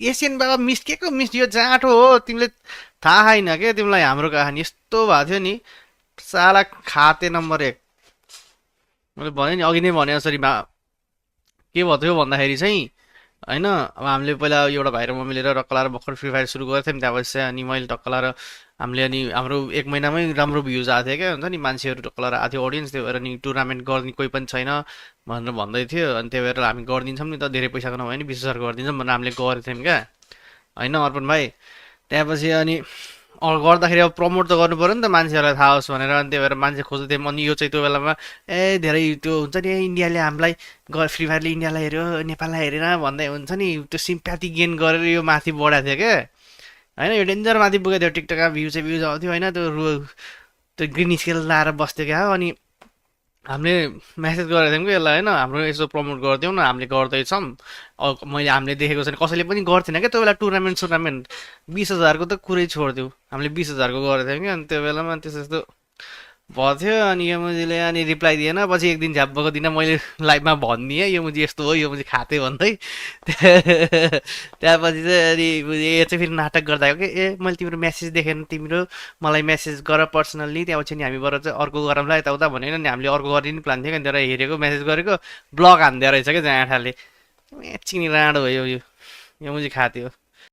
Asian बाबा miss के को मिस यो जाँटो हो तिमीले थाहा छैन के तिमीलाई हाम्रो कहानी यस्तो भएको थियो नि साला खाते नम्बर एक मैले भने नि अघि नै भने जसरी के भएको थियो भन्दाखेरि चाहिँ होइन अब हामीले पहिला एउटा भाइ र म मिलेर टक्क लाएर भर्खर फ्री फायर सुरु गरेको थियौँ त्यहाँपछि चाहिँ अनि मैले टक्क लाएर हामीले अनि हाम्रो एक महिनामै राम्रो भ्युज आएको थियो क्या हुन्छ नि मान्छेहरू टक्क लाएर आएको थियो अडियन्स त्यही भएर नि टुर्नामेन्ट गर्ने कोही पनि छैन भनेर भन्दै थियो अनि त्यही भएर हामी गरिदिन्छौँ नि त धेरै पैसाको नभए नि 20,000 गरिदिन्छौँ भनेर हामीले गरेको थियौँ क्या होइन अर्पण भाइ त्यहाँपछि अनि गर्दाखेरि अब प्रमोट त गर्नु पऱ्यो नि त मान्छेहरूलाई थाहा होस् भनेर अनि त्यही भएर मान्छे खोज्दै थियौँ अनि यो चाहिँ त्यो बेलामा धेरै त्यो हुन्छ नि इन्डियाले हामीलाई फ्री फायरले इन्डियालाई हेऱ्यो नेपाललाई हेरेन भन्दै हुन्छ नि त्यो सिम्प्याथी गेन गरेर यो माथि बढाएको थियो क्या होइन यो डेन्जर माथि पुगेको थियो टिकटकमा भ्युज आउँथ्यो होइन त्यो ग्रिन स्केल लाएर बस्थ्यो क्या अनि हामीले मेसेज गरेको थियौँ कि यसलाई होइन हाम्रो यसो प्रमोट गरिदिउँ न हामीले गर्दैछौँ मैले हामीले देखेको छैन कसैले पनि गर्थेन क्या त्यो बेला टुर्नामेन्ट सुर्नामेन्ट 20,000को त कुरै छोडिदिउँ हामीले 20,000को गरेको थियौँ कि अनि त्यो बेलामा त्यस्तो त्यस्तो भएको थियो अनि यो मुजीले अनि रिप्लाई दिएन पछि एक दिन झ्याब्बको दिन मैले लाइभमा भनिदिएँ यो मुजी यस्तो हो यो मुजी खाते भन्दै त्यहाँपछि चाहिँ अनि ए चाहिँ फेरि नाटक गर्दा हो कि ए मैले तिम्रो मेसेज देखेन तिम्रो मलाई मेसेज गर पर्सनल्ली त्यहाँपछि नि हामीबाट चाहिँ अर्को गरौँला यताउता भनेर नि हामीले अर्को गरिदिने प्लान थियो कि तर हेरेको मेसेज गरेको ब्लग हान्दै रहेछ क्या जहाँ आँठाले चिनी राँडो भयो यो मुजी खाते हो